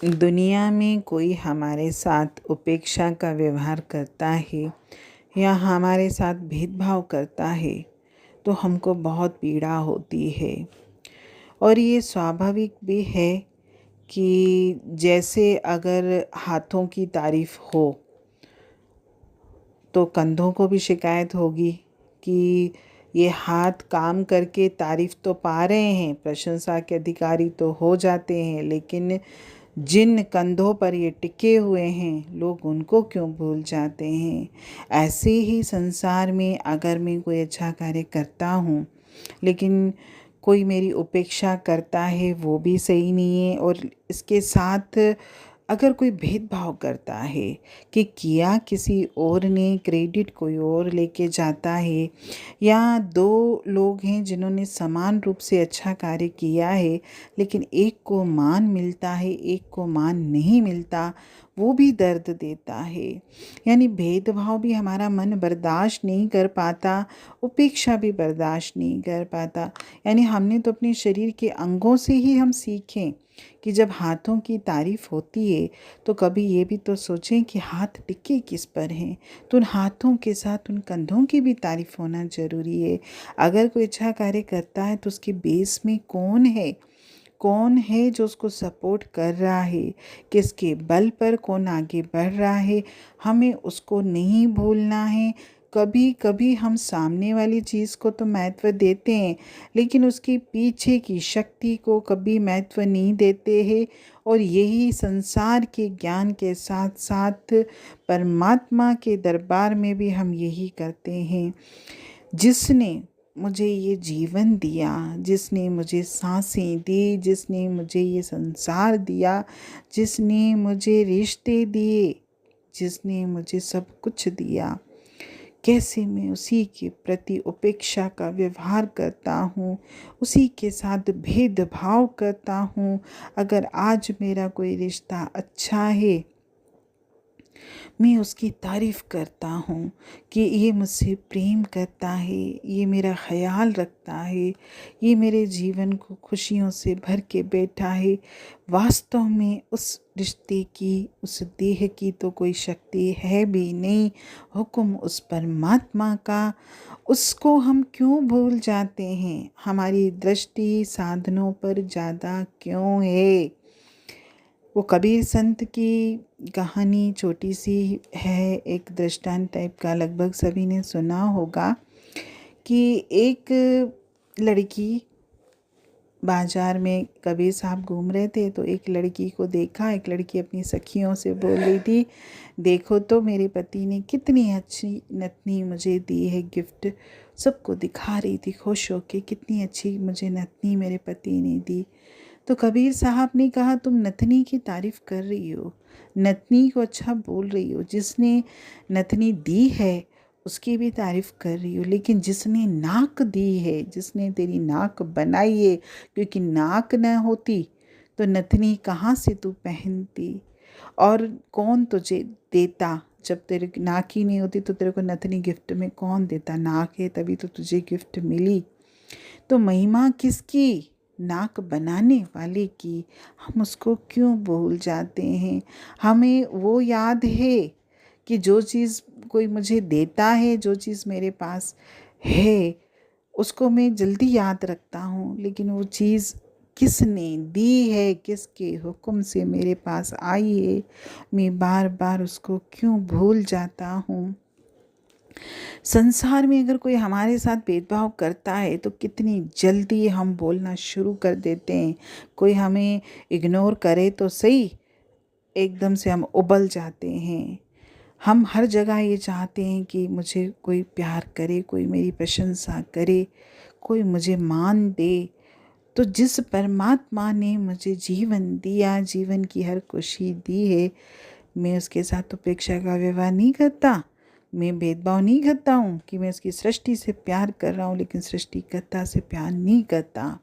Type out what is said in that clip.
दुनिया में कोई हमारे साथ उपेक्षा का व्यवहार करता है या हमारे साथ भेदभाव करता है तो हमको बहुत पीड़ा होती है। और ये स्वाभाविक भी है कि जैसे अगर हाथों की तारीफ हो तो कंधों को भी शिकायत होगी कि ये हाथ काम करके तारीफ तो पा रहे हैं, प्रशंसा के अधिकारी तो हो जाते हैं, लेकिन जिन कंधों पर ये टिके हुए हैं लोग उनको क्यों भूल जाते हैं। ऐसे ही संसार में अगर मैं कोई अच्छा कार्य करता हूँ लेकिन कोई मेरी उपेक्षा करता है वो भी सही नहीं है। और इसके साथ अगर कोई भेदभाव करता है कि किया किसी और ने, क्रेडिट कोई और लेके जाता है, या दो लोग हैं जिन्होंने समान रूप से अच्छा कार्य किया है लेकिन एक को मान मिलता है एक को मान नहीं मिलता, वो भी दर्द देता है। यानी भेदभाव भी हमारा मन बर्दाश्त नहीं कर पाता, उपेक्षा भी बर्दाश्त नहीं कर पाता। यानी हमने तो अपने शरीर के अंगों से ही हम सीखें कि जब हाथों की तारीफ होती है तो कभी ये भी तो सोचें कि हाथ टिके किस पर हैं, तो उन हाथों के साथ उन कंधों की भी तारीफ होना ज़रूरी है। अगर कोई अच्छा कार्य करता है तो उसके बेस में कौन है जो उसको सपोर्ट कर रहा है, किसके बल पर कौन आगे बढ़ रहा है, हमें उसको नहीं भूलना है। कभी कभी हम सामने वाली चीज़ को तो महत्व देते हैं लेकिन उसके पीछे की शक्ति को कभी महत्व नहीं देते हैं। और यही संसार के ज्ञान के साथ साथ परमात्मा के दरबार में भी हम यही करते हैं। जिसने मुझे ये जीवन दिया, जिसने मुझे सांसें दी, जिसने मुझे ये संसार दिया, जिसने मुझे रिश्ते दिए, जिसने मुझे सब कुछ दिया, कैसे मैं उसी के प्रति उपेक्षा का व्यवहार करता हूँ, उसी के साथ भेदभाव करता हूँ। अगर आज मेरा कोई रिश्ता अच्छा है मैं उसकी तारीफ़ करता हूँ कि ये मुझसे प्रेम करता है, ये मेरा ख्याल रखता है, ये मेरे जीवन को खुशियों से भर के बैठा है। वास्तव में उस रिश्ते की, उस देह की तो कोई शक्ति है भी नहीं, हुक्म उस परमात्मा का। उसको हम क्यों भूल जाते हैं, हमारी दृष्टि साधनों पर ज़्यादा क्यों है। वो कबीर संत की कहानी छोटी सी है, एक दृष्टांत टाइप का, लगभग सभी ने सुना होगा कि एक लड़की बाजार में कबीर साहब घूम रहे थे तो एक लड़की को देखा। एक लड़की अपनी सखियों से बोल रही थी, देखो तो मेरे पति ने कितनी अच्छी नथनी मुझे दी है गिफ्ट। सबको दिखा रही थी खुश होके, कितनी अच्छी मुझे नथनी मेरे पति ने दी। तो कबीर साहब ने कहा, तुम नथनी की तारीफ़ कर रही हो, नथनी को अच्छा बोल रही हो, जिसने नथनी दी है उसकी भी तारीफ़ कर रही हो, लेकिन जिसने नाक दी है, जिसने तेरी नाक बनाई है, क्योंकि नाक न होती तो नथनी कहाँ से तू पहनती, और कौन तुझे देता। जब तेरे नाक ही नहीं होती तो तेरे को नथनी गिफ्ट में कौन देता, नाक है तभी तो तुझे गिफ्ट मिली। तो महिमा किसकी, नाक बनाने वाले की। हम उसको क्यों भूल जाते हैं। हमें वो याद है कि जो चीज़ कोई मुझे देता है, जो चीज़ मेरे पास है, उसको मैं जल्दी याद रखता हूँ, लेकिन वो चीज़ किसने दी है, किसके हुक्म से मेरे पास आई है, मैं बार बार उसको क्यों भूल जाता हूँ। संसार में अगर कोई हमारे साथ भेदभाव करता है तो कितनी जल्दी हम बोलना शुरू कर देते हैं। कोई हमें इग्नोर करे तो सही, एकदम से हम उबल जाते हैं। हम हर जगह ये चाहते हैं कि मुझे कोई प्यार करे, कोई मेरी प्रशंसा करे, कोई मुझे मान दे। तो जिस परमात्मा ने मुझे जीवन दिया, जीवन की हर खुशी दी है, मैं उसके साथ उपेक्षा का व्यवहार नहीं करता। मैं भेदभाव नहीं करता हूँ कि मैं उसकी सृष्टि से प्यार कर रहा हूँ लेकिन सृष्टिकर्ता से प्यार नहीं करता।